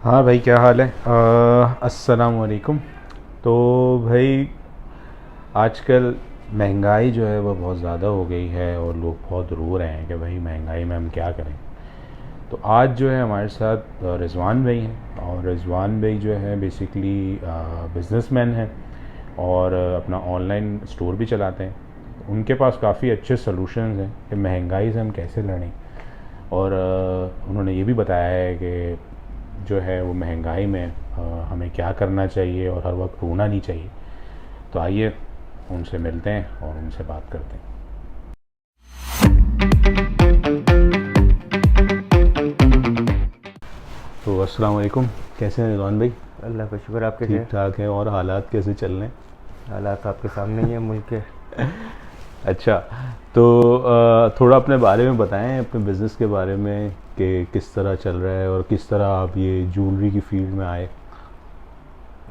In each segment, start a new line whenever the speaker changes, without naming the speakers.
हाँ भाई, क्या हाल है? अस्सलाम वालेकुम। तो भाई, आजकल महंगाई जो है वो बहुत ज़्यादा हो गई है और लोग बहुत रो रहे हैं कि भाई महंगाई में हम क्या करें। तो आज जो है हमारे साथ रिजवान भाई हैं, और रिजवान भाई जो है बेसिकली बिजनेसमैन हैं और अपना ऑनलाइन स्टोर भी चलाते हैं। उनके पास काफ़ी अच्छे सॉल्यूशंस हैं कि महंगाई से हम कैसे लड़ें। और उन्होंने ये भी बताया है कि जो है वो महंगाई में हमें क्या करना चाहिए और हर वक्त रोना नहीं चाहिए। तो आइए उनसे मिलते हैं और उनसे बात करते हैं। तो अस्सलाम वालेकुम, कैसे हैं रिजवान भाई?
अल्लाह का शुक्र। आपके
ठीक ठाक हैं। और हालात कैसे चल रहे हैं?
हालात आपके सामने ही है मुल्क के।
अच्छा, तो थोड़ा अपने बारे में बताएं, अपने बिज़नेस के बारे में कि किस तरह चल रहा है और किस तरह आप ये ज्वेलरी की फील्ड में आए।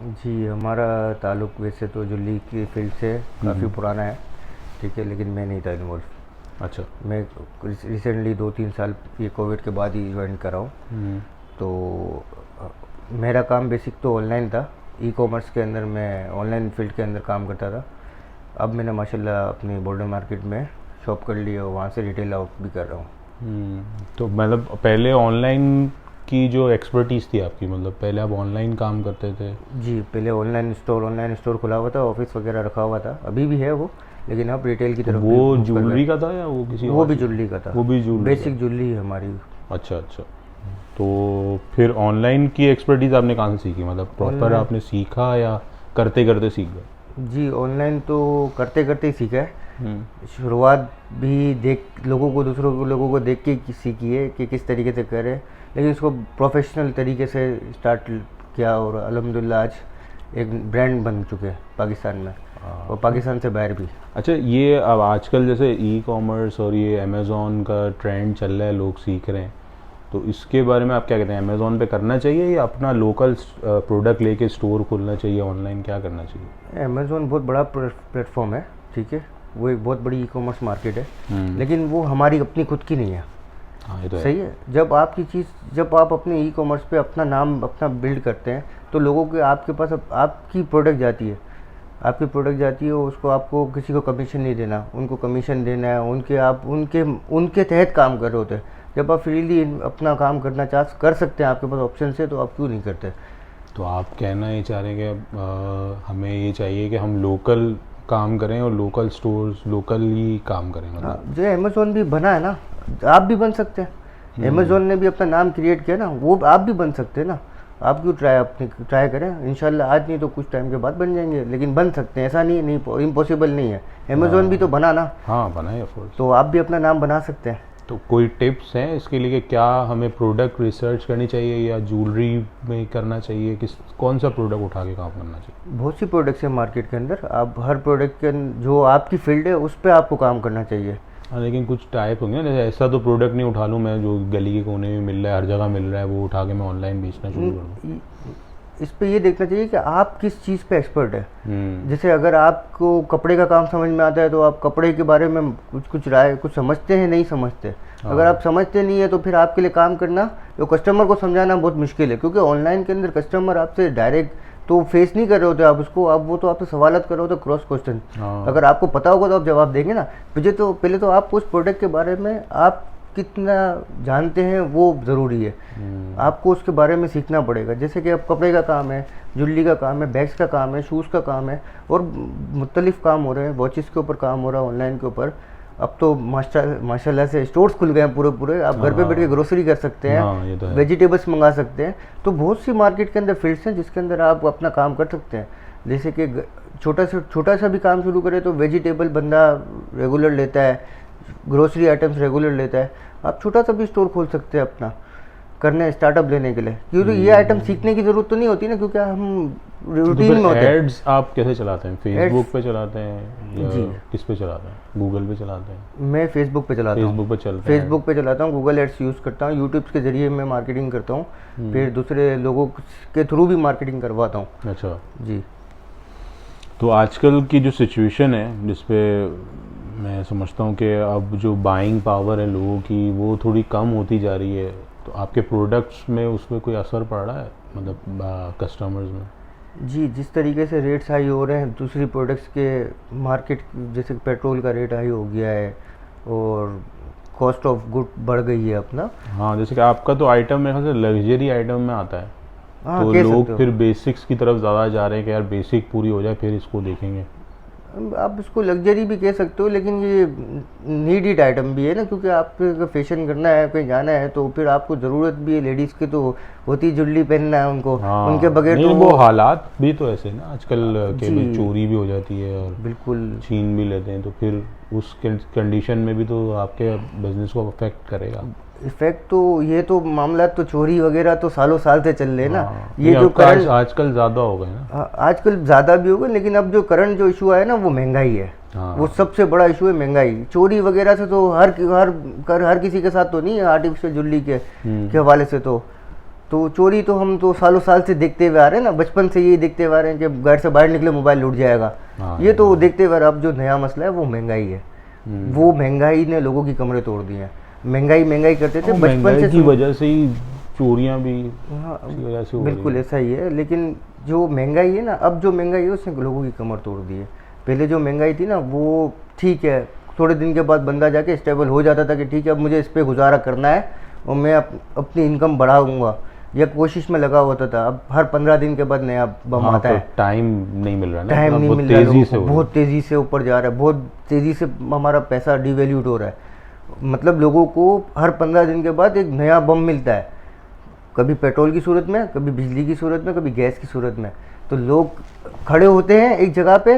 जी, हमारा ताल्लुक़ वैसे तो ज्वेलरी की फील्ड से काफ़ी पुराना है, ठीक है, लेकिन मैं नहीं था इन्वॉल्व।
अच्छा।
मैं रिसेंटली 2-3 साल ये कोविड के बाद ही ज्वाइन करा हूँ। तो मेरा काम बेसिक तो ऑनलाइन था। ई कॉमर्स के अंदर मैं ऑनलाइन फील्ड के अंदर काम करता था। अब मैंने माशाल्लाह अपनी बॉर्डर मार्केट में शॉप कर ली और वहाँ से रिटेल आउट भी कर रहा हूँ।
तो मतलब पहले ऑनलाइन की जो एक्सपर्टीज़ थी आपकी, मतलब पहले आप ऑनलाइन काम करते थे?
जी, पहले ऑनलाइन स्टोर खुला हुआ था, ऑफिस वगैरह रखा हुआ था, अभी भी है वो, लेकिन अब रिटेल की
तो
तरफ
वो
भी
ज्वेलरी का था या वो किसी
वो
और
भी
चीज़?
ज्वेलरी का था।
वो भी ज्वेलरी
बेसिक ज्वेलरी है हमारी।
अच्छा अच्छा। तो फिर ऑनलाइन की एक्सपर्टीज़ आपने कहाँ से सीखी? मतलब प्रॉपर
ऑनलाइन
आपने सीखा या करते करते सीख गए?
जी, ऑनलाइन तो करते करते ही सीखा है।
हम्म।
शुरुआत भी दूसरों को लोगों को देख के सीखी है कि किस तरीके से करें, लेकिन इसको प्रोफेशनल तरीके से स्टार्ट किया और अल्हम्दुलिल्लाह आज एक ब्रांड बन चुके हैं पाकिस्तान में और पाकिस्तान से बाहर भी।
अच्छा, ये अब आजकल जैसे ई कॉमर्स और ये अमेज़ॉन का ट्रेंड चल रहा है, लोग सीख रहे हैं, तो इसके बारे में आप क्या कहते हैं? अमेज़ॉन पे करना चाहिए या अपना लोकल प्रोडक्ट लेके स्टोर खोलना चाहिए ऑनलाइन? क्या करना चाहिए?
अमेज़ॉन बहुत बड़ा प्लेटफॉर्म है, ठीक है, वो एक बहुत बड़ी ई कॉमर्स मार्केट है, लेकिन वो हमारी अपनी खुद की नहीं है।
हाँ, ये तो
सही है। जब आप अपने ई कॉमर्स पे अपना नाम अपना बिल्ड करते हैं तो लोगों के आपके पास आपकी प्रोडक्ट जाती है, उसको आपको किसी को कमीशन नहीं देना, उनको कमीशन देना है, उनके तहत काम कर रहे होते हैं। जब आप फ्रीली अपना काम कर सकते हैं, आपके पास ऑप्शन है, तो आप क्यों नहीं करते?
तो आप कहना ये चाह रहे हैं कि हमें ये चाहिए कि हम लोकल काम करें और लोकल स्टोर्स लोकल ही काम करें, मतलब?
जो अमेज़ॉन भी बना है ना, आप भी बन सकते हैं। अमेज़ॉन ने भी अपना नाम क्रिएट किया ना, वो आप भी बन सकते हैं ना। आप क्यों ट्राई करें? इंशाल्लाह आज नहीं तो कुछ टाइम के बाद बन जाएंगे, लेकिन बन सकते हैं, ऐसा नहीं इम्पॉसिबल नहीं है। अमेज़ॉन भी तो बना ना।
हाँ, बना है, ऑफ कोर्स।
तो आप भी अपना नाम बना सकते हैं।
तो कोई टिप्स हैं इसके लिए कि क्या हमें प्रोडक्ट रिसर्च करनी चाहिए या ज्वेलरी में करना चाहिए? कौन सा प्रोडक्ट उठा के काम करना चाहिए?
बहुत सी प्रोडक्ट्स हैं मार्केट के अंदर, आप हर प्रोडक्ट के जो आपकी फील्ड है उस पर आपको काम करना चाहिए।
हाँ, लेकिन कुछ टाइप होंगे ना, जैसे ऐसा तो प्रोडक्ट नहीं उठा लूँ मैं जो गली के कोने में मिल रहा है, हर जगह मिल रहा है, वो उठा के मैं ऑनलाइन बेचना शुरू कर दूँ।
इस पे ये देखना चाहिए कि आप किस चीज़ पे एक्सपर्ट है। जैसे अगर आपको कपड़े का काम समझ में आता है तो आप कपड़े के बारे में कुछ समझते हैं, नहीं समझते। अगर आप समझते नहीं है तो फिर आपके लिए काम करना, तो कस्टमर को समझाना बहुत मुश्किल है, क्योंकि ऑनलाइन के अंदर कस्टमर आपसे डायरेक्ट तो फेस नहीं कर रहे होते आप उसको, आप वो तो आपसे सवालत कर रहे होते, क्रॉस क्वेश्चन। अगर आपको पता होगा तो आप जवाब देंगे ना। पहले तो आपको उस प्रोडक्ट के बारे में आप कितना जानते हैं वो ज़रूरी है। आपको उसके बारे में सीखना पड़ेगा। जैसे कि अब कपड़े का काम है, ज्वेलरी का काम है, बैग्स का काम है, शूज़ का काम है, और मुख्तलिफ काम हो रहे हैं, वॉचेस के ऊपर काम हो रहा है ऑनलाइन के ऊपर। अब तो माशाल्लाह से स्टोर्स खुल गए हैं पूरे। आप घर पे बैठ के ग्रोसरी कर सकते हैं,
तो
वेजिटेबल्स मंगा सकते हैं। तो बहुत सी मार्केट के अंदर फील्ड्स हैं जिसके अंदर आप अपना काम कर सकते हैं। जैसे कि छोटा सा भी काम शुरू करें तो वेजिटेबल बंदा रेगुलर लेता है, ग्रोसरी आइटम्स रेगुलर लेता है। आप छोटा सा भी स्टोर खोल सकते हैं अपना स्टार्टअप लेने के लिए, क्योंकि ये आइटम सीखने की ज़रूरत तो नहीं होती ना, क्योंकि हम रूटीन में होते हैं।
एड्स आप कैसे चलाते हैं? फेसबुक पे चलाते हैं या किस पे चलाते हैं? गूगल पे चलाते हैं?
मैं फेसबुक पे चलाता हूँ। फेसबुक पे चलाता हूँ, गूगल एड्स यूज़ करता हूँ, यूट्यूब के ज़रिए मैं मार्केटिंग करता हूँ, फिर दूसरे लोगों के थ्रू भी मार्केटिंग करवाता हूँ।
अच्छा
जी।
तो आजकल की जो सिचुएशन है जिसपे मैं समझता हूँ कि अब जो बाइंग पावर है लोगों की वो थोड़ी कम होती जा रही है, तो आपके प्रोडक्ट्स में उसमें कोई असर पड़ रहा है, मतलब कस्टमर्स में?
जी, जिस तरीके से रेट्स हाई हो रहे हैं दूसरी प्रोडक्ट्स के, मार्केट जैसे पेट्रोल का रेट हाई हो गया है और कॉस्ट ऑफ गुड बढ़ गई है अपना।
हाँ, जैसे कि आपका तो आइटम मेरे ख्याल से लग्जरी आइटम में आता है।
हाँ,
तो
कह
लोग
सकते हो।
फिर बेसिक्स की तरफ ज़्यादा जा रहे हैं कि यार बेसिक पूरी हो जाए फिर इसको देखेंगे।
आप इसको लग्जरी भी कह सकते हो, लेकिन ये नीडेड आइटम भी है ना, क्योंकि आपको अगर फैशन करना है, कहीं जाना है, तो फिर आपको ज़रूरत भी है। लेडीज़ की तो होती ज्वेलरी पहनना है उनको,
हाँ,
उनके बगैर
नहीं,
तो
वो हालात भी तो ऐसे ना आजकल के
जी।
भी चोरी भी हो जाती है और
बिल्कुल।
छीन भी लेते हैं, तो फिर उस कंडीशन में भी तो आपके बिजनेस को अफेक्ट करेगा।
इफेक्ट तो ये तो मामला तो चोरी वगैरह तो सालों साल से चल रहे हैं ना।
हाँ,
ये
नहीं,
जो
आपका
करंट
आजकल ज़्यादा हो गए ना।
आजकल ज़्यादा भी होगा, लेकिन अब जो करंट जो इशू आया ना वो महंगाई है।
हाँ।
वो सबसे बड़ा इशू है महंगाई। चोरी वगैरह से तो हर किसी के साथ तो नहीं है, आर्टिफिशियल ज्वेलरी के हवाले से तो चोरी तो हम तो सालों साल से देखते हुए आ रहे हैं ना, बचपन से यही देखते हुए आ रहे हैं कि घर से बाहर निकले मोबाइल लूट जाएगा।
हाँ,
ये तो देखते हुए। अब जो नया मसला है वो महंगाई है। वो महंगाई ने लोगों की कमरें तोड़ दी हैं। महंगाई करते थे बचपन
महंगाई
से
की वजह से ही चोरियां भी
हाँ,
इसी वजह से हो रही
बिल्कुल
हैं।
ऐसा ही है। लेकिन जो महंगाई है ना, अब जो महंगाई है उसने लोगों की कमर तोड़ दी है। पहले जो महंगाई थी ना वो ठीक है, थोड़े दिन के बाद बंदा जाके स्टेबल हो जाता था कि ठीक है अब मुझे इस पे गुजारा करना है और मैं अपनी इनकम बढ़ाऊंगा, या कोशिश में लगा होता था। अब हर 15 दिन के बाद नया बम
हाँ,
आता है।
टाइम नहीं मिल रहा ना,
टाइम
मतलब
नहीं
बहुत
मिल रहा है
तेजी
लोगों
से
को,
हो रहा है।
बहुत तेज़ी से ऊपर जा रहा है, बहुत तेज़ी से हमारा पैसा डिवैल्यूट हो रहा है। मतलब लोगों को हर 15 दिन के बाद एक नया बम मिलता है, कभी पेट्रोल की सूरत में, कभी बिजली की सूरत में, कभी गैस की सूरत में। तो लोग खड़े होते हैं एक जगह पे,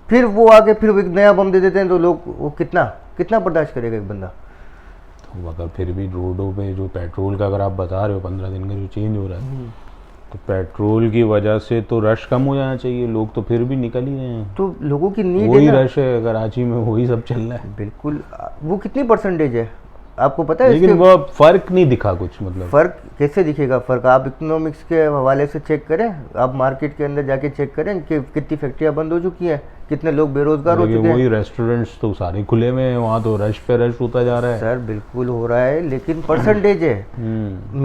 फिर वो आके फिर एक नया बम दे देते हैं। तो लोग वो कितना बर्दाश्त करेगा एक बंदा।
तो अगर फिर भी रोडों पे जो पेट्रोल का, अगर आप बता रहे हो 15 दिन का जो चेंज हो रहा है, तो पेट्रोल की वजह से तो रश कम हो जाना चाहिए। लोग तो फिर भी निकल ही रहे हैं,
तो लोगों की नीड
वही
है ना।
रश है कराची में, वही सब चल रहा है।
बिल्कुल। वो कितनी परसेंटेज है आपको पता है?
लेकिन
इसके
वो फर्क नहीं दिखा कुछ, मतलब
फ़र्क कैसे दिखेगा? फ़र्क आप इकोनॉमिक्स के हवाले से चेक करें, आप मार्केट के अंदर जाके चेक करें कि कितनी फैक्ट्रियाँ बंद हो चुकी हैं, कितने लोग बेरोजगार हो
लेकिन
चुके हैं।
वही रेस्टोरेंट्स तो सारे खुले में हैं, वहाँ तो रश पे रश होता जा रहा है।
सर बिल्कुल हो रहा है, लेकिन परसेंटेज है।
हम्म।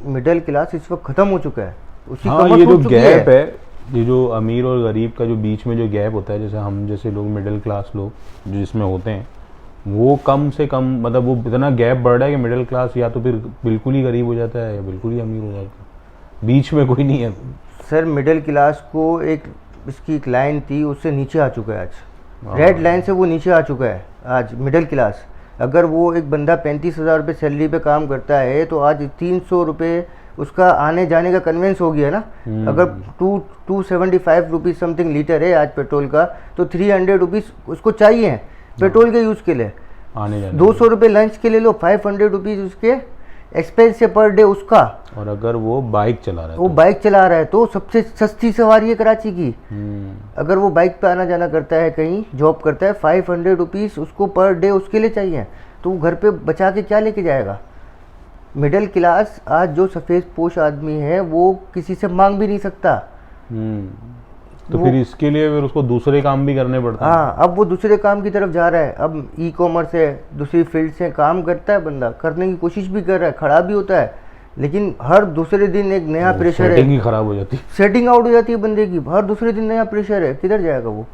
मिडिल क्लास इस वक्त ख़त्म हो चुका है, उसकी
हाँ,
कमर
ये जो
टूट चुकी
गैप है, ये जो अमीर और गरीब का जो बीच में जो गैप होता है, जैसे हम जैसे लोग मिडिल क्लास लोग जिसमें होते हैं, वो कम से कम, मतलब वो इतना गैप बढ़ रहा है कि मिडिल क्लास या तो फिर बिल्कुल ही गरीब हो जाता है या बिल्कुल ही अमीर हो जाता है, बीच में कोई नहीं है।
सर मिडिल क्लास को एक इसकी एक लाइन थी, उससे नीचे आ चुका है आज। रेड लाइन से वो नीचे आ चुका है आज मिडिल क्लास। अगर वो एक बंदा 35,000 रुपये सैलरी पे काम करता है तो आज 300 रुपये उसका आने जाने का कन्वेंस हो गया ना। अगर 275 रुपीज़ समथिंग लीटर है आज पेट्रोल का, तो 300 रुपीज़ उसको चाहिए पेट्रोल के यूज़ के लिए।
आने जाने
200 रुपये लंच के ले लो, 500 रुपीज़ उसके एक्सपेंस है पर डे उसका।
और अगर वो बाइक चला रहा है
वो बाइक चला रहा है तो सबसे सस्ती सवारी है कराची की।
तो
अगर वो बाइक पे आना जाना करता है, कहीं जॉब करता है, 500 रुपीज़ उसको पर डे उसके लिए चाहिए, तो वो घर पे बचा के क्या लेके जाएगा? मिडिल क्लास आज जो सफ़ेद पोश आदमी है वो किसी से मांग भी नहीं सकता।
तो फिर इसके लिए फिर उसको दूसरे काम भी करने पड़ते हैं।
हाँ, अब वो दूसरे काम की तरफ जा रहा है। अब ई कॉमर्स है, दूसरी फील्ड से काम करता है बंदा, करने की कोशिश भी कर रहा है, खड़ा भी होता है, लेकिन हर दूसरे दिन एक नया प्रेशर है।
सेटिंग ही खराब हो जाती है।
सेटिंग आउट हो जाती है बंदे की, हर दूसरे दिन नया प्रेशर है, किधर जाएगा वो?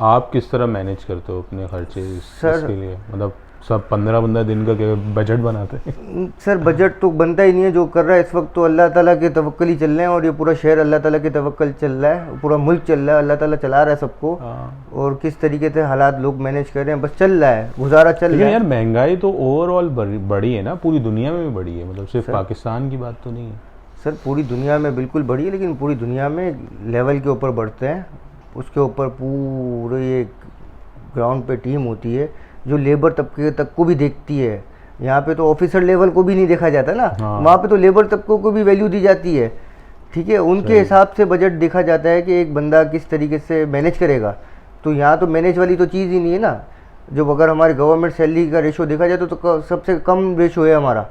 आप किस तरह मैनेज करते हो अपने खर्चे
सर-
इसके लिए, मतलब सब 15-15 दिन का बजट बनाते हैं?
सर बजट तो बनता ही नहीं है। जो कर रहा है इस वक्त तो अल्लाह ताला के तवक्कल ही चल रहे हैं, और ये पूरा शहर अल्लाह ताला के तवक्कल चल रहा है, पूरा मुल्क चल रहा है, अल्लाह ताला चला रहा है सबको।
हाँ।
और किस तरीके से हालात लोग मैनेज कर रहे हैं, बस चल रहा है, गुजारा चल
लेकिन
रहा है।
यार महंगाई तो ओवरऑल बढ़ी है ना, पूरी दुनिया में भी बढ़ी है, मतलब सिर्फ पाकिस्तान की बात तो नहीं है।
सर पूरी दुनिया में बिल्कुल बढ़ी है, लेकिन पूरी दुनिया में लेवल के ऊपर बढ़ते हैं, उसके ऊपर पूरे एक ग्राउंड पे टीम होती है जो लेबर तबके तक को भी देखती है। यहाँ पे तो ऑफिसर लेवल को भी नहीं देखा जाता ना।
हाँ।
वहाँ पे तो लेबर तबकों को भी वैल्यू दी जाती है। ठीक है, उनके हिसाब से बजट देखा जाता है कि एक बंदा किस तरीके से मैनेज करेगा। तो यहाँ तो मैनेज वाली तो चीज़ ही नहीं है ना। जब अगर हमारे गवर्नमेंट सैलरी का रेशो देखा जाए तो सबसे कम रेशो है हमारा।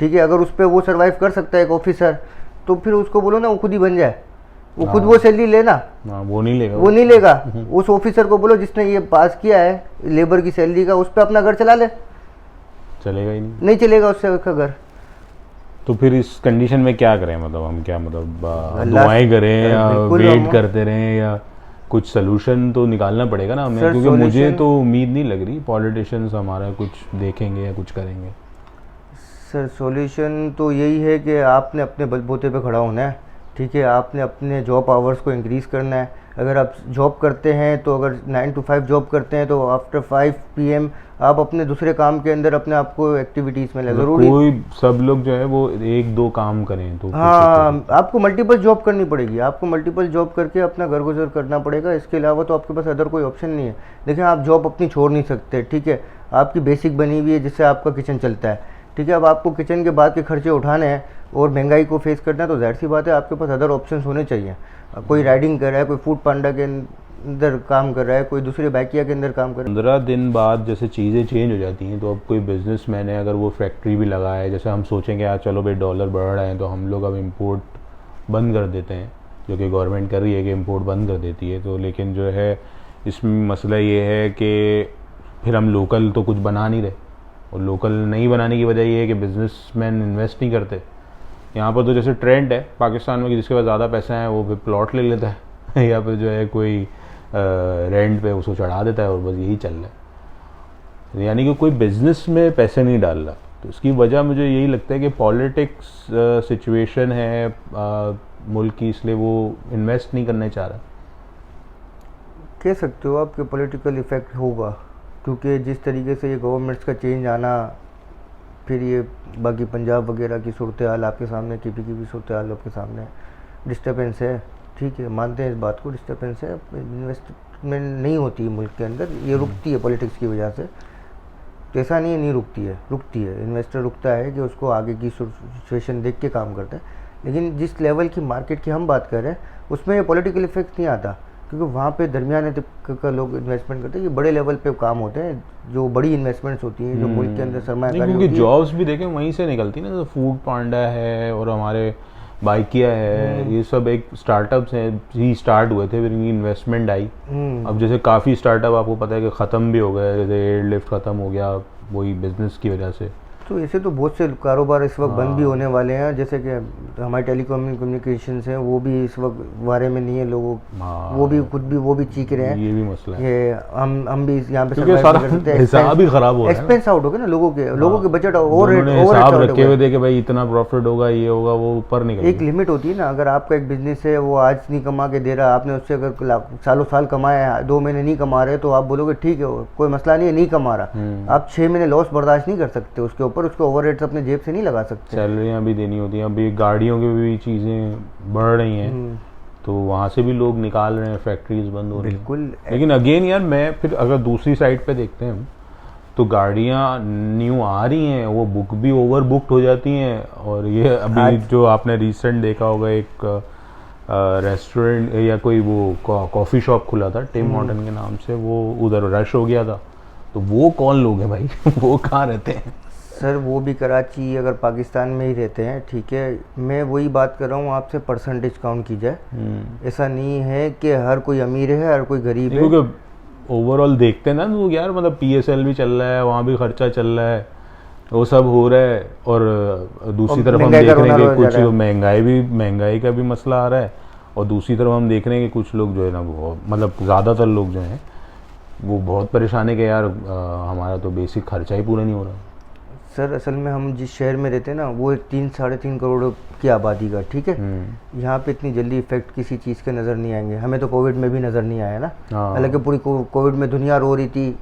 ठीक है, अगर उस पर वो सर्वाइव कर सकता है एक ऑफिसर, तो फिर उसको बोलो ना वो खुद ही बन जाए, वो खुद वो सैलरी लेना।
हाँ, वो नहीं लेगा।
वो नहीं लेगा। उस ऑफिसर को बोलो जिसने ये पास किया है लेबर की सैलरी का, उस पर अपना घर चला ले।
चलेगा ही नहीं।
नहीं चलेगा उससे उसका घर।
तो फिर इस कंडीशन में क्या करें, मतलब हम क्या, मतलब
अल्लाह
दुआएं करें या
बिल्कुल
वेट
हम-
करते रहें, या कुछ सोल्यूशन तो निकालना पड़ेगा ना हमें,
सर,
क्योंकि मुझे
solution-
तो उम्मीद नहीं लग रही पॉलिटिशियंस हमारा कुछ देखेंगे या कुछ करेंगे।
सर सॉल्यूशन तो यही है कि आपने अपने बलबूते पे खड़ा होना है, ठीक है। आपने अपने जॉब आवर्स को इंक्रीज़ करना है। अगर आप जॉब करते हैं तो अगर 9 to 5 जॉब करते हैं तो आफ्टर 5 PM आप अपने दूसरे काम के अंदर अपने आप को एक्टिविटीज़ में लगे।
मतलब
ज़रूरी
कोई सब लोग जो है वो एक दो काम करें तो
हाँ, आपको मल्टीपल जॉब करनी पड़ेगी, आपको मल्टीपल जॉब करके अपना घर गुजर करना पड़ेगा। इसके अलावा तो आपके पास अदर कोई ऑप्शन नहीं है। देखिए, आप जॉब अपनी छोड़ नहीं सकते, ठीक है। आपकी बेसिक बनी हुई है जिससे आपका किचन चलता है, ठीक है। अब आपको किचन के बाद के खर्चे उठाने हैं और महंगाई को फेस करना है, तो जाहिर सी बात है आपके पास अदर ऑप्शंस होने चाहिए। कोई राइडिंग कर रहा है, कोई फूड पांडा के अंदर काम कर रहा है, कोई दूसरे बाइकिया के अंदर काम कर रहा है।
15 दिन बाद जैसे चीज़ें चेंज हो जाती हैं, तो अब कोई बिजनेसमैन है, अगर वो फैक्ट्री भी लगाए, जैसे हम सोचेंगे यार चलो भाई डॉलर बढ़ रहे हैं तो हम लोग अब इम्पोर्ट बंद कर देते हैं, जो कि गवर्नमेंट कर रही है कि इम्पोर्ट बंद कर देती है। तो लेकिन जो है इसमें मसला ये है कि फिर हम लोकल तो कुछ बना नहीं रहे, और लोकल नहीं बनाने की वजह ये है कि बिजनेसमैन इन्वेस्ट नहीं करते। यहाँ पर तो जैसे ट्रेंड है पाकिस्तान में कि जिसके पास ज़्यादा पैसा है वो फिर प्लॉट ले लेता है या फिर जो है कोई रेंट पे उसको चढ़ा देता है, और बस यही चल रहा है। यानी कि कोई बिजनेस में पैसे नहीं डाल रहा। तो इसकी वजह मुझे यही लगता है कि पॉलिटिक्स सिचुएशन है मुल्क की, इसलिए वो इन्वेस्ट नहीं करना चाह रहा।
कह सकते हो आपके पॉलिटिकल इफेक्ट होगा, क्योंकि जिस तरीके से ये गवर्नमेंट्स का चेंज आना, फिर ये बाकी पंजाब वगैरह की सूरत हाल आपके सामने, KP की भी सूरत हाल आपके सामने, डिस्टर्बेंस है, ठीक है, मानते हैं इस बात को, डिस्टर्बेंस है। इन्वेस्टमेंट नहीं होती है मुल्क के अंदर, ये रुकती है पॉलिटिक्स की वजह से। तो ऐसा नहीं रुकती है, रुकती है। इन्वेस्टर रुकता है कि उसको आगे की सिचुएशन देख के काम करता है। लेकिन जिस लेवल की मार्केट की हम बात कर रहे हैं उसमें ये पॉलिटिकल इफेक्ट नहीं आता, क्योंकि वहाँ पे दरमियाने तबके का लोग इन्वेस्टमेंट करते हैं। ये बड़े लेवल पे काम होते हैं, जो बड़ी इन्वेस्टमेंट्स होती हैं, जो मुल्क के अंदर सरमायाकारी
क्योंकि
होती है।
जॉब्स भी देखें वहीं से निकलती है ना, तो फूड पांडा है और हमारे बाइकिया है, ये सब एक स्टार्टअप्स हैं, ही स्टार्ट हुए थे, फिर इनकी इन्वेस्टमेंट आई। अब जैसे काफ़ी स्टार्टअप आपको पता है कि ख़त्म भी हो गए, जैसे एयरलिफ्ट ख़त्म हो गया वही बिजनेस की वजह से।
तो ऐसे तो बहुत से कारोबार इस वक्त बंद भी होने वाले हैं, जैसे कि हमारे कम्युनिकेशंस हैं वो भी इस वक्त बारे में नहीं है लोगों, वो भी खुद भी वो भी चीख रहे हैं।
ये भी मसला है,
ये हम भी यहाँ पे
क्योंकि
survive
सारा
नहीं कर सकते।
हिसाब ही खराब हो रहा है।
एक्सपेंस आउट हो गया ना लोगों के बजट ओवर
हिसाब रखे हुए थे कि भाई इतना प्रॉफिट होगा, ये होगा, वो ऊपर निकल
एक लिमिट होती है ना। अगर आपका एक बिजनेस है, वो आज नहीं कमा के दे रहा, आपने उससे अगर सालों साल कमाया है, 2 महीने नहीं कमा रहे, तो आप बोलोगे ठीक है कोई मसला नहीं है, नहीं कमा रहा। आप 6 महीने लॉस बर्दाश्त नहीं कर सकते उसके ऊपर, उसको ओवरहेड्स अपने जेब से नहीं लगा सकते।
सैलरियाँ भी देनी होती हैं, अभी गाड़ियों की भी चीज़ें बढ़ रही हैं, तो वहाँ से भी लोग निकाल रहे हैं, फैक्ट्रीज बंद हो रही हैं।
बिल्कुल।
लेकिन अगेन यार, मैं फिर अगर दूसरी साइड पे देखते हैं हम, तो गाड़ियाँ न्यू आ रही हैं, वो बुक भी ओवर बुकड हो जाती हैं। और ये अभी जो आपने रिसेंट देखा होगा, एक रेस्टोरेंट या कोई वो कॉफ़ी शॉप खुला था टिम हॉर्टन के नाम से, वो उधर रश हो गया था। तो वो कौन लोग हैं भाई वो कहाँ रहते हैं?
सर वो भी कराची अगर पाकिस्तान में ही रहते हैं, ठीक है। मैं वही बात कर रहा हूँ आपसे, परसेंटेज काउंट की जाए। ऐसा नहीं है कि हर कोई अमीर है, हर कोई गरीब है।
क्योंकि ओवरऑल देखते हैं ना तो यार, मतलब PSL भी चल रहा है, वहाँ भी खर्चा चल रहा है, वो सब हो रहा है। और दूसरी तरफ हम देख रहे हैं कि कुछ महंगाई का भी मसला आ रहा है, और दूसरी तरफ हम देख रहे हैं कि कुछ लोग जो है ना, वो मतलब ज़्यादातर लोग जो हैं वो बहुत परेशान है कि यार हमारा तो बेसिक खर्चा ही पूरा नहीं हो रहा।
सर असल में हम जिस शहर में रहते हैं ना, वो 3-3.5 करोड़ की आबादी का, ठीक है। यहाँ पे इतनी जल्दी इफेक्ट किसी चीज़ के नज़र नहीं आएंगे। हमें तो कोविड में भी नज़र नहीं आया ना, हालांकि पूरी कोविड में दुनिया रो रही थी,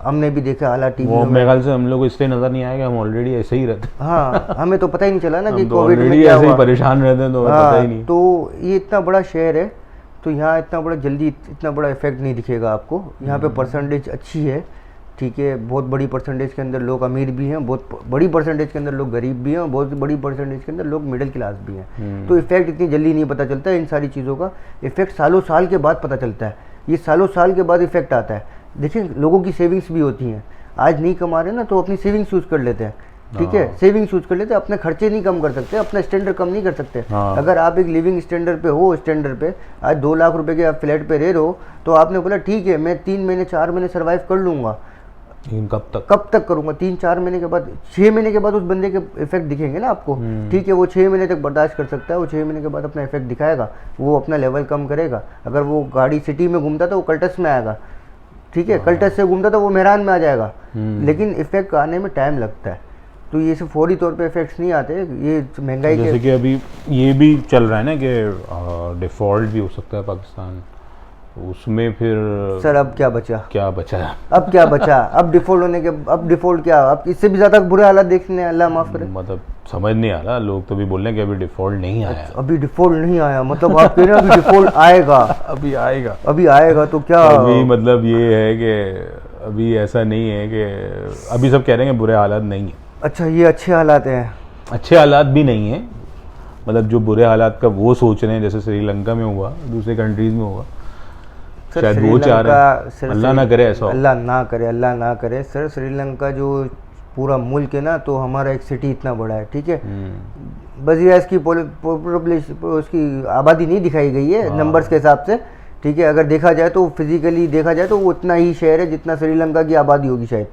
हमने भी देखा हालात टीवी में।
मेरे ख्याल से हम लोग इसलिए नज़र नहीं आएगा, हम ऑलरेडी ऐसे ही रहते।
हाँ, हमें तो पता ही नहीं चला ना कि
तो
कोविड में
ऑलरेडी
क्या
ऐसे ही
हुआ।
परेशान रहते हैं, तो पता ही नहीं।
तो ये इतना बड़ा शहर है, तो यहाँ इतना बड़ा जल्दी इतना बड़ा इफेक्ट नहीं दिखेगा आपको। यहाँ पे परसेंटेज अच्छी है, ठीक है। बहुत बड़ी परसेंटेज के अंदर लोग अमीर भी हैं, बहुत बड़ी परसेंटेज के अंदर लोग गरीब भी हैं, और बहुत बड़ी परसेंटेज के अंदर लोग मिडिल क्लास भी हैं। तो इफेक्ट इतनी जल्दी नहीं पता चलता है इन सारी चीज़ों का। इफेक्ट सालों साल के बाद पता चलता है, ये सालों साल के बाद इफेक्ट आता है। देखिए, लोगों की सेविंग्स भी होती हैं, आज नहीं कमा रहे ना तो अपनी सेविंग्स यूज़ कर लेते हैं, ठीक है। सेविंग्स यूज कर लेते हैं, अपने खर्चे नहीं कम कर सकते, अपना स्टैंडर्ड कम नहीं कर सकते। अगर आप एक लिविंग स्टैंडर्ड पे हो, स्टैंडर्ड पे आज 2 लाख रुपए के आप फ्लैट पे रह रहे हो, तो आपने बोला ठीक है मैं 3 महीने 4 महीने सर्वाइव कर लूँगा।
लेकिन
कब तक करूंगा? 3-4 महीने के बाद, 6 महीने के बाद उस बंदे के इफेक्ट दिखेंगे ना आपको। ठीक है, वो 6 महीने तक बर्दाश्त कर सकता है, वो 6 महीने के बाद अपना इफेक्ट दिखाएगा, वो अपना लेवल कम करेगा। अगर वो गाड़ी सिटी में घूमता था वो कल्टस में आएगा, ठीक है, कल्टस से घूमता था वो मेहरान में आ जाएगा, लेकिन इफेक्ट आने में टाइम लगता है। तो ये सब फौरी तौर पे इफेक्ट्स नहीं आते, ये महंगाई
जैसे कि अभी ये भी चल रहा है ना कि डिफ़ॉल्ट भी हो सकता है पाकिस्तान, उसमें फिर
सर अब क्या बचा?
अब
क्या बचा? अब डिफॉल्ट होने के, अब डिफॉल्ट क्या, अब इससे भी ज्यादा बुरे हालात देखने, अल्लाह माफ करे।
मतलब समझ नहीं आ रहा, लोग तो भी बोल रहे हैं कि अभी डिफ़ॉल्ट नहीं आया।
अभी डिफॉल्ट नहीं आया मतलब आप कह रहे हैं अभी डिफॉल्ट आएगा? अभी आएगा तो क्या?
अभी मतलब ये है कि अभी ऐसा नहीं है कि अभी सब कह रहे हैं कि बुरे हालात नहीं है।
अच्छा, ये अच्छे हालात हैं?
अच्छे हालात भी नहीं है, मतलब जो बुरे हालात का वो सोच रहे हैं, जैसे श्रीलंका में हुआ, दूसरे कंट्रीज में हुआ, शायद वो चाह रहे हैं। अल्लाह ना करे ऐसा हो।
अल्लाह ना करे सर। श्रीलंका जो पूरा मुल्क है ना, तो हमारा एक सिटी इतना बड़ा है, ठीक है, बस ये इसकी पॉपुलेशन, उसकी आबादी नहीं दिखाई गई है नंबर्स के हिसाब से, ठीक है। अगर देखा जाए तो फिजिकली देखा जाए तो वो उतना ही शहर है जितना श्रीलंका की आबादी होगी शायद।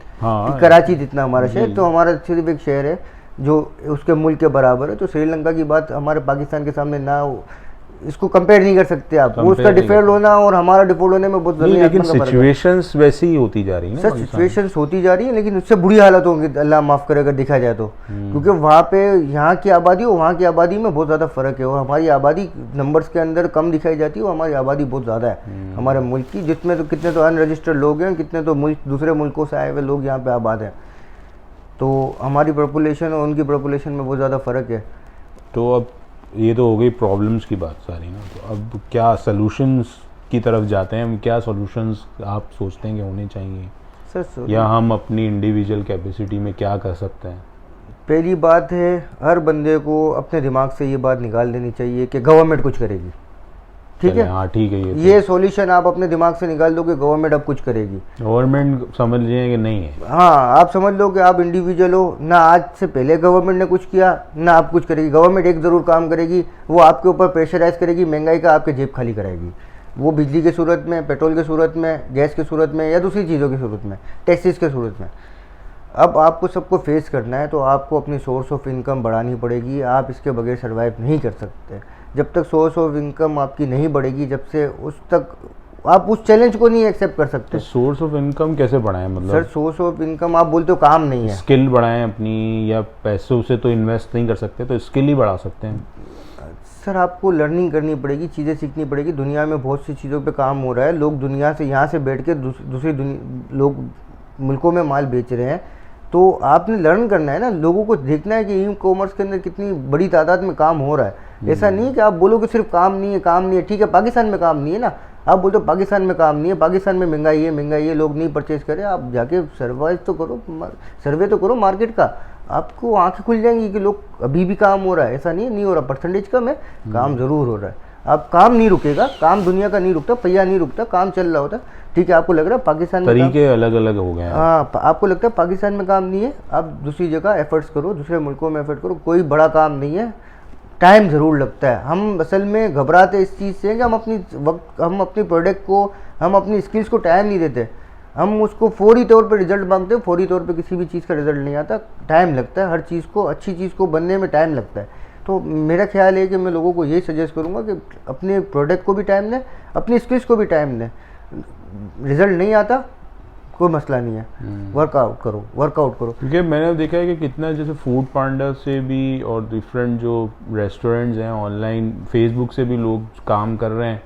कराची जितना हमारा शहर, तो हमारा सिर्फ एक शहर है जो उसके मुल्क के बराबर है। तो श्रीलंका की बात हमारे पाकिस्तान के सामने ना, इसको कंपेयर नहीं कर सकते आप। वो उसका डिफॉल्ट होना और हमारा डिफॉल्ट होने में बहुत ज़मीन
लेकिन सिचुएशंस वैसी ही होती जा रही है
सर। सिचुएशंस होती जा रही है, लेकिन उससे बुरी हालत होंगी, अल्लाह माफ़ करे अगर देखा जाए तो, क्योंकि वहाँ पे यहाँ की आबादी और वहाँ की आबादी में बहुत ज़्यादा फ़र्क है। और हमारी आबादी नंबर्स के अंदर कम दिखाई जाती है और हमारी आबादी बहुत ज़्यादा है हमारे मुल्क की, जिसमें तो कितने तो अनरजिस्टर्ड लोग हैं, कितने तो मुल्क दूसरे मुल्कों से आए हुए लोग यहाँ पे आबाद हैं। तो हमारी पॉपुलेशन और उनकी पॉपुलेशन में बहुत ज़्यादा फ़र्क है।
तो अब ये तो हो गई प्रॉब्लम्स की बात सारी ना, तो अब क्या सॉल्यूशंस की तरफ जाते हैं हम? क्या सॉल्यूशंस आप सोचते हैं कि होने चाहिए
सर?
या हम अपनी इंडिविजुअल कैपेसिटी में क्या कर सकते हैं?
पहली बात है, हर बंदे को अपने दिमाग से ये बात निकाल देनी चाहिए कि गवर्नमेंट कुछ करेगी, ठीक है।
हाँ ठीक है,
ये सॉल्यूशन आप अपने दिमाग से निकाल दो कि गवर्नमेंट अब कुछ करेगी।
गवर्नमेंट समझ लीजिए कि नहीं है।
हाँ, आप समझ लो कि आप इंडिविजुअल हो ना, आज से पहले गवर्नमेंट ने कुछ किया ना आप कुछ करेगी। गवर्नमेंट एक ज़रूर काम करेगी, वो आपके ऊपर प्रेशराइज करेगी, महंगाई का आपके जेब खाली कराएगी। वो बिजली के सूरत में, पेट्रोल के सूरत में, गैस के सूरत में, या दूसरी चीज़ों की सूरत में, टैक्सेस के सूरत में। अब आपको सबको फेस करना है, तो आपको अपनी सोर्स ऑफ इनकम बढ़ानी पड़ेगी। आप इसके बगैर सर्वाइव नहीं कर सकते। जब तक सोर्स ऑफ इनकम आपकी नहीं बढ़ेगी, जब से उस तक आप उस चैलेंज को नहीं एक्सेप्ट कर सकते।
सोर्स ऑफ इनकम कैसे बढ़ाएं? मतलब
सर, सोर्स ऑफ इनकम आप बोलते हो काम नहीं है,
स्किल बढ़ाएं अपनी, या पैसों से तो इन्वेस्ट नहीं कर सकते, तो स्किल ही बढ़ा सकते हैं।
सर, आपको लर्निंग करनी पड़ेगी, चीज़ें सीखनी पड़ेगी। दुनिया में बहुत सी चीज़ों पे काम हो रहा है, लोग दुनिया से यहाँ से बैठ के दूसरी लोग मुल्कों में माल बेच रहे हैं। तो आपने लर्न करना है ना, लोगों को देखना है कि ई कॉमर्स के अंदर कितनी बड़ी तादाद में काम हो रहा है। ऐसा नहीं कि आप बोलो कि सिर्फ काम नहीं है। ठीक है, पाकिस्तान में काम नहीं है ना, आप बोलते हो पाकिस्तान में काम नहीं है, पाकिस्तान में महंगाई है, लोग नहीं परचेज करें। आप जाके सर्वाइव तो करो, सर्वे तो करो मार्केट का, आपको आंखें खुल जाएंगी कि लोग अभी भी काम हो रहा है। ऐसा नहीं हो रहा, परसेंटेज कम है, काम ज़रूर हो रहा है। अब काम नहीं रुकेगा, काम दुनिया का नहीं रुकता, पहिया नहीं रुकता, काम चल रहा होता। ठीक है, आपको लग रहा है पाकिस्तान में
तरीके अलग अलग हो गए हैं।
हाँ, आपको लगता है पाकिस्तान में काम नहीं है, आप दूसरी जगह एफर्ट्स करो, दूसरे मुल्कों में एफर्ट करो, कोई बड़ा काम नहीं है। टाइम ज़रूर लगता है। हम असल में घबराते इस चीज़ से कि हम अपनी प्रोडक्ट को, हम अपनी स्किल्स को टाइम नहीं देते। हम उसको फौरी तौर पे रिजल्ट मांगते हैं। फौरी तौर पे किसी भी चीज़ का रिजल्ट नहीं आता, टाइम लगता है। हर चीज़ को, अच्छी चीज़ को बनने में टाइम लगता है। तो मेरा ख्याल है कि मैं लोगों को यही सजेस्ट करूँगा कि अपने प्रोडक्ट को भी टाइम दें, अपनी स्किल्स को भी टाइम दें। रिजल्ट नहीं आता, कोई मसला नहीं है, वर्कआउट करो।
क्योंकि मैंने देखा है कि कितना, जैसे फूड पांडा से भी और डिफरेंट जो रेस्टोरेंट्स हैं ऑनलाइन, फेसबुक से भी लोग काम कर रहे हैं,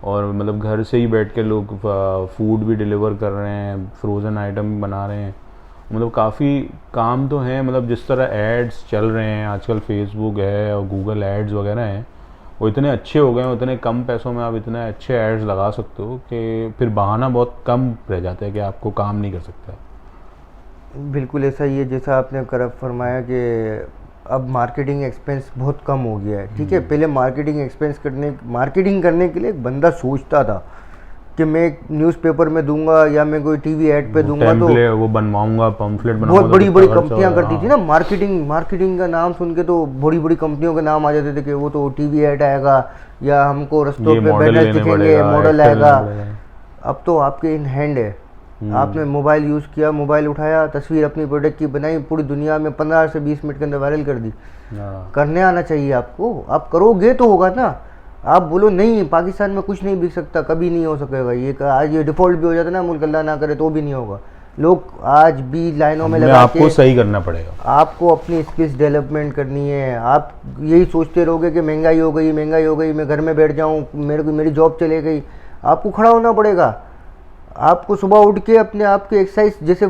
और मतलब घर से ही बैठ के लोग फूड भी डिलीवर कर रहे हैं, फ्रोज़न आइटम बना रहे हैं। मतलब काफ़ी काम तो है। मतलब जिस तरह एड्स चल रहे हैं आजकल, फेसबुक है और गूगल एड्स वगैरह हैं, वो इतने अच्छे हो गए हैं, उतने कम पैसों में आप इतने अच्छे एड्स लगा सकते हो कि फिर बहाना बहुत कम रह जाता है कि आपको काम नहीं कर सकता।
बिल्कुल ऐसा ही है जैसा आपने फरमाया कि अब मार्केटिंग एक्सपेंस बहुत कम हो गया है। ठीक है, पहले मार्केटिंग करने के लिए एक बंदा सोचता था कि मैं एक न्यूज़पेपर में दूंगा या मैं कोई टीवी एड पे दूंगा, तो
वो बनवाऊंगा, पम्फलेट बनाऊंगा।
बहुत बड़ी बड़ी कंपनियां करती थी ना मार्केटिंग का नाम सुन के, तो बड़ी बड़ी कंपनियों के नाम आ जाते थे कि वो तो टीवी एड आएगा, या हमको रस्तों पे बैनर दिखेंगे, मॉडल आएगा। अब तो आपके इन हैंड है, आपने मोबाइल यूज़ किया, मोबाइल उठाया, तस्वीर अपनी प्रोडक्ट की बनाई, पूरी दुनिया में 15 से 20 मिनट के अंदर वायरल कर दी। करने आना चाहिए आपको, आप करोगे तो होगा ना। आप बोलो नहीं पाकिस्तान में कुछ नहीं बिक सकता, कभी नहीं हो सकेगा, ये आज ये डिफ़ॉल्ट भी हो जाता है ना, मुल्क अल्लाह ना करे तो भी नहीं होगा। लोग आज भी लाइनों में लगा
आपको सही करना पड़ेगा,
आपको अपनी स्किल्स डेवलपमेंट करनी है। आप यही सोचते रहोगे कि महंगाई हो गई, महंगाई हो गई, मैं घर में बैठ जाऊँ, मेरी जॉब चले गई। आपको खड़ा होना पड़ेगा। आपको सुबह उठ के अपने आप की एक्सरसाइज, जैसे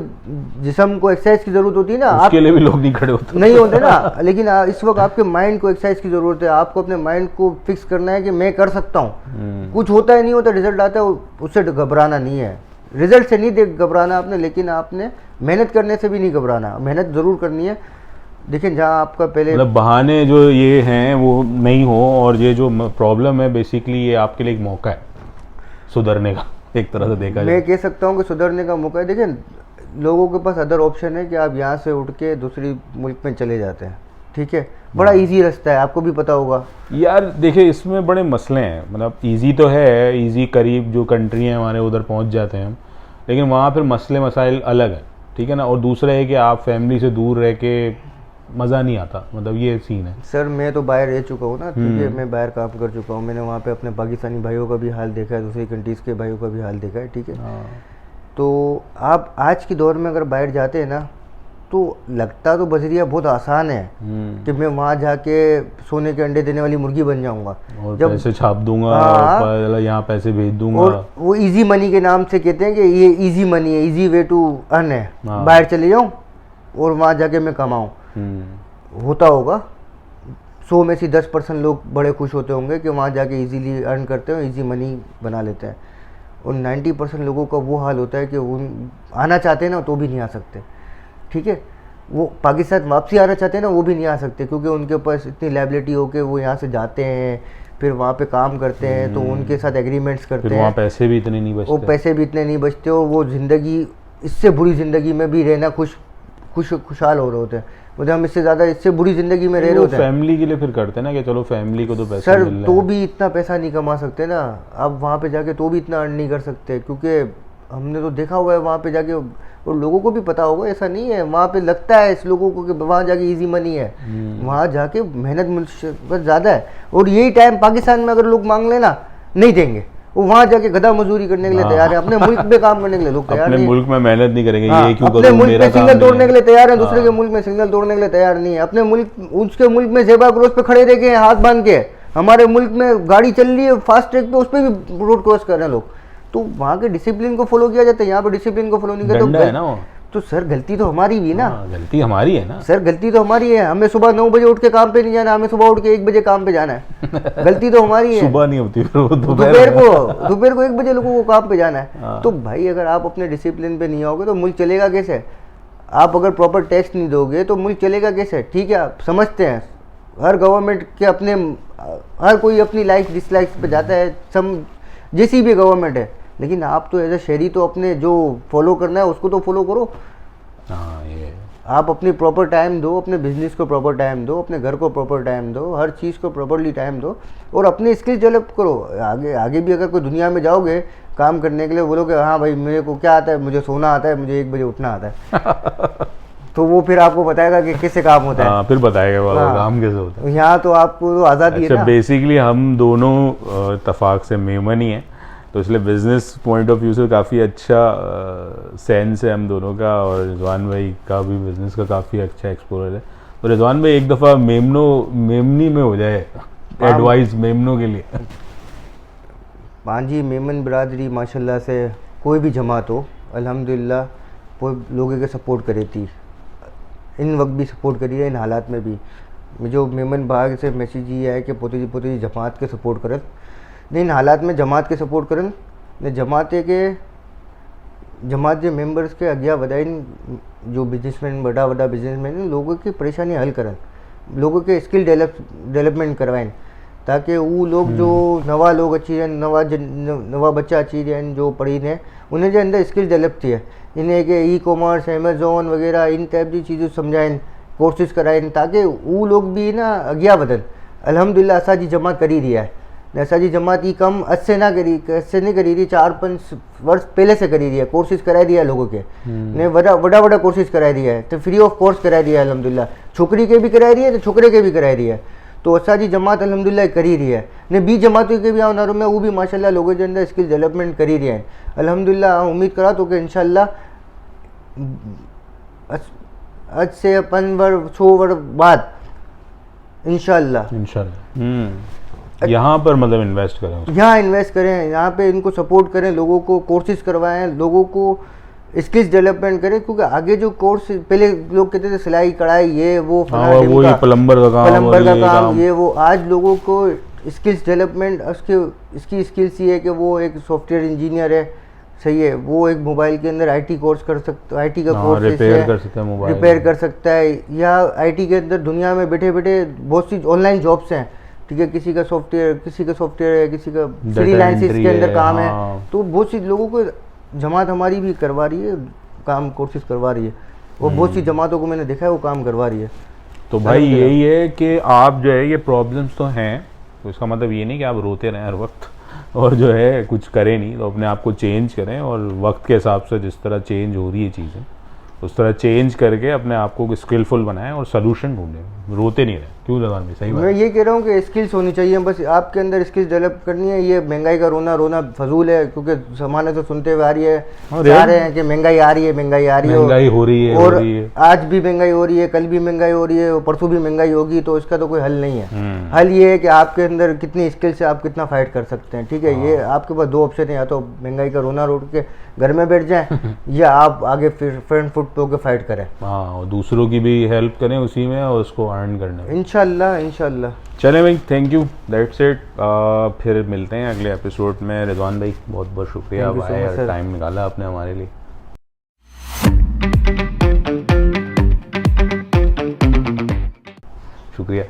जिस्म को एक्सरसाइज की जरूरत होती है ना,
उसके लिए भी लोग नहीं खड़े होते,
नहीं होते ना, लेकिन इस वक्त आपके माइंड को एक्सरसाइज की जरूरत है। आपको अपने माइंड को फिक्स करना है कि मैं कर सकता हूँ। कुछ होता है नहीं होता, रिजल्ट आता है, उससे घबराना नहीं है। रिजल्ट से नहीं घबराना आपने, लेकिन आपने मेहनत करने से भी नहीं घबराना, मेहनत ज़रूर करनी है। देखिए जहाँ आपका पहले
मतलब बहाने जो ये हैं वो नहीं हो, और ये जो प्रॉब्लम है बेसिकली ये आपके लिए एक मौका है सुधरने का, एक तरह से देखा जाए।
मैं कह सकता हूँ कि सुधरने का मौका है। देखिए लोगों के पास अदर ऑप्शन है कि आप यहाँ से उठ के दूसरी मुल्क में चले जाते हैं, ठीक है, बड़ा इजी रास्ता है, आपको भी पता होगा
यार। देखिए इसमें बड़े मसले हैं, मतलब इजी तो है, इजी करीब जो कंट्री है हमारे उधर पहुंच जाते हैं हम, लेकिन वहाँ फिर मसले मसाइल अलग हैं, ठीक है ना। और दूसरा है कि आप फैमिली से दूर रह के मज़ा नहीं आता, मतलब ये सीन है।
सर मैं तो बाहर रह चुका हूँ ना, ठीक है, मैं बाहर काम कर चुका हूँ, मैंने वहाँ पे अपने पाकिस्तानी भाइयों का भी हाल देखा है, दूसरी कंट्रीज़ के भाइयों का भी हाल देखा है, ठीक है। तो आप आज के दौर में अगर बाहर जाते हैं ना, तो लगता तो बजरिया बहुत आसान है कि मैं वहाँ जाके सोने के अंडे देने वाली मुर्गी बन जाऊँगा
और जब पैसे छाप दूंगा, यहाँ पैसे भेज दूंगा,
और वो इजी मनी के नाम से कहते हैं कि ये इजी मनी है, इजी वे टू अर्न है, बाहर चले जाऊँ और वहाँ जाके मैं कमाऊँ। होता होगा 100 में से 10% लोग बड़े खुश होते होंगे कि वहाँ जाके इजीली अर्न करते हैं, इजी मनी बना लेते हैं, और 90% लोगों का वो हाल होता है कि वो आना चाहते हैं ना तो भी नहीं आ सकते, ठीक है। वो पाकिस्तान वापसी आना चाहते हैं ना, वो भी नहीं आ सकते, क्योंकि उनके पास इतनी लायबिलिटी हो के वो यहाँ से जाते हैं, फिर वहाँ पे काम करते हैं, तो उनके साथ एग्रीमेंट्स करते हैं,
वहाँ पैसे भी इतने नहीं बचते,
वो पैसे भी इतने नहीं बचते, और वो ज़िंदगी इससे बुरी ज़िंदगी में भी रहना खुशहाल हो रहे होते हैं। मुझे हम इससे ज़्यादा इससे बुरी ज़िंदगी में रह रहे होते हैं।
फैमिली के लिए फिर करते हैं ना कि चलो फैमिली को तो पैसा
सर
मिल रहा है।
तो भी इतना पैसा नहीं कमा सकते ना आप वहाँ पे जाके, तो भी इतना अर्न नहीं कर सकते, क्योंकि हमने तो देखा हुआ है वहाँ पे जाके, और लोगों को भी पता होगा, ऐसा नहीं है वहाँ पे लगता है इस लोगों को कि वहाँ जाके इजी मनी है, वहाँ जाके मेहनत मुश्किल ज़्यादा है। और यही टाइम पाकिस्तान में अगर लोग मांग लेना नहीं देंगे, वो वहाँ जाके गधा मजदूरी करने के लिए तैयार है, अपने मुल्क में काम करने के लिए लोग तैयार नहीं,
अपने मुल्क में मेहनत नहीं करेंगे, ये क्यों
अपने
करूं,
मुल्क
मेरा
में
काम
सिग्नल
नहीं
तोड़ने
है।
के लिए तैयार है, दूसरे के मुल्क में सिग्नल तोड़ने के लिए तैयार नहीं है। अपने मुल्क उसके मुल्क में ज़ेबरा क्रॉस पे खड़े रह के हाथ बांध के, हमारे मुल्क में गाड़ी चल रही है फास्ट ट्रैक पे, उस पर भी रोड क्रॉस कर रहे हैं लोग। तो वहाँ के डिसिप्लिन को फॉलो किया जाता है, यहाँ पर डिसिप्लिन को फॉलो नहीं करते तो सर गलती तो हमारी भी ना,
गलती हमारी है ना
सर, गलती तो हमारी है। हमें सुबह 9 बजे उठ के काम पे नहीं जाना, हमें सुबह उठ के 1 बजे काम पे जाना है, गलती तो हमारी है।
सुबह नहीं होती,
दोपहर को 1 बजे लोगों को काम पे जाना है। तो भाई अगर आप अपने डिसिप्लिन पे नहीं आओगे तो मुल्क चलेगा कैसे? आप अगर प्रॉपर टैक्स नहीं दोगे तो मुल्क चलेगा कैसे? ठीक है, आप समझते हैं हर गवर्नमेंट के अपने, हर कोई अपनी लाइफ डिसलाइक पे जाता है, जैसी भी गवर्नमेंट है, लेकिन आप तो एज ए शहरी तो अपने जो फॉलो करना है उसको तो फॉलो करो।
ये
आप अपनी प्रॉपर टाइम दो, अपने बिजनेस को प्रॉपर टाइम दो, अपने घर को प्रॉपर टाइम दो, हर चीज़ को प्रॉपरली टाइम दो, और अपनी स्किल्स डेवलप करो। आगे भी अगर कोई दुनिया में जाओगे काम करने के लिए, बोलोगे हाँ भाई मेरे को क्या आता है, मुझे सोना आता है, मुझे 1 बजे उठना आता है तो वो फिर आपको बताएगा कि कैसे काम होता है।
फिर बताएगा वाला काम कैसे होता है।
यहाँ तो आपको तो आज़ादी है ना।
बेसिकली हम दोनों इत्तेफाक से मेमन ही हैं, तो इसलिए बिजनेस पॉइंट ऑफ व्यू से काफ़ी अच्छा सेंस है हम दोनों का, और रिजवान भाई का भी बिजनेस का काफ़ी अच्छा एक्सप्लोरर है। तो रिजवान भाई एक दफ़ा मेमनी में हो जाए, एडवाइस मेमनों के लिए।
हाँ जी, मेमन बरादरी माशाल्लाह से कोई भी जमात हो, अल्हम्दुलिल्लाह कोई लोगों के सपोर्ट करे थी, इन वक्त भी सपोर्ट करी है, इन हालात में भी। मुझे मेमन भाग से मैसेज ये है कि पोती जमात के सपोर्ट करत, इन हालात में जमात के सपोर्ट करन ने जमात के मेंबर्स के अगिया वधाइन, जो बिजनेसमैन बड़ा बिजनेसमैन लोगों की परेशानी हल करन, लोगों के स्किल डेवलपमेंट करवाएं, ताकि वो लोग जो नवा लोग अची रहे, नवा बच्चा अची रहे हैं जो पढ़ी ने, उन्हें जो अंदर स्किल डेवलप थी है, इन्हें के ई कॉमर्स, अमेजोन वगैरह इन टाइप जी चीज़ें समझाएं, कोर्सेज कराएं, ताकि वो लोग भी ना अगिया वधन। अल्हम्दुलिल्लाह असांजी जमात करी रही है, ऐसा जी जमात ही कम अच्छे ना करी, अच्छे नहीं करी रही, 4-5 वर्ष पहले से करी रही है, कोर्सेज करा दिया है लोगों के ने, बड़ा कोर्सेज करा दिया है, तो फ्री ऑफ कॉस्ट करा दिया है अल्हम्दुलिल्लाह, छोकरी के भी करा रही है तो छोकरे के भी करा रही है, तो अच्छा जी जमात अल्हम्दुलिल्लाह करी रही है ने, 20 जमातों के भी आउनारों में वो भी माशाल्लाह लोगों के अंदर स्किल डेवलपमेंट करी रही है अल्हम्दुलिल्लाह। उम्मीद करा तो कि इंशाल्लाह आज से 5 वर्ष बाद इंशाल्लाह
यहाँ पर मतलब इन्वेस्ट करें,
यहाँ इन्वेस्ट करें, यहाँ पे इनको सपोर्ट करें, लोगों को कोर्सेज करवाएं, लोगों को स्किल्स डेवलपमेंट करें, क्योंकि आगे जो कोर्स पहले लोग कहते थे सिलाई कढ़ाई ये वो
प्लम्बर का काम
ये वो, आज लोगों को स्किल्स डेवलपमेंट इसकी स्किल्स ये है कि वो एक सॉफ्टवेयर इंजीनियर है, सही है, वो एक मोबाइल के अंदर आईटी कोर्स कर सकता, आईटी का कोर्स
रिपेयर कर सकता है, मोबाइल
रिपेयर कर सकता है, या आईटी के अंदर दुनिया में बैठे बैठे बहुत सी ऑनलाइन जॉब्स हैं, ठीक है, किसी का सॉफ्टवेयर है, किसी का फ्रीलांसिंग के अंदर काम है, तो बहुत सी लोगों को जमात हमारी भी करवा रही है काम, कोर्सेज करवा रही है, और बहुत सी जमातों को मैंने देखा है वो काम करवा रही है।
तो भाई यही है कि आप जो है ये प्रॉब्लम्स तो हैं, तो इसका मतलब ये नहीं कि आप रोते रहें हर वक्त और जो है कुछ करें नहीं, तो अपने आप को चेंज करें और वक्त के हिसाब से जिस तरह चेंज हो रही है चीज़ें उस तरह चेंज करके अपने आप को स्किलफुल बनाएं और सोल्यूशन ढूंढें, रोते नहीं रहे। क्यों रज़वान भाई? सही बात।
मैं ये कह रहा हूँ कि स्किल्स होनी चाहिए, बस आपके अंदर स्किल्स डेवलप करनी है। ये महंगाई का रोना फजूल है, क्योंकि ज़माने तो सुनते हुए आ रही है, जा रहे हैं कि महंगाई आ रही है, महंगाई आ रही है,
महंगाई हो रही है,
और आज भी महंगाई हो रही है, कल भी महंगाई हो रही है, और परसों भी महंगाई होगी, तो इसका तो कोई हल नहीं है। हल ये है कि आपके अंदर कितनी स्किल्स है, आप कितना फाइट कर सकते हैं, ठीक है। ये आपके पास 2 ऑप्शन है, या तो महंगाई का रोना रोक के घर में बैठ जाएं या आप आगे फिर फ्रंट फुट पे होकर फाइट करें।
हाँ, और दूसरों की भी हेल्प करें उसी में और उसको अर्न करना है
इंशाल्लाह।
चले भाई, थैंक यू, दैट्स इट। फिर मिलते हैं अगले एपिसोड में। रिजवान भाई बहुत बहुत शुक्रिया, भाई टाइम निकाला आपने हमारे लिए। शुक्रिया।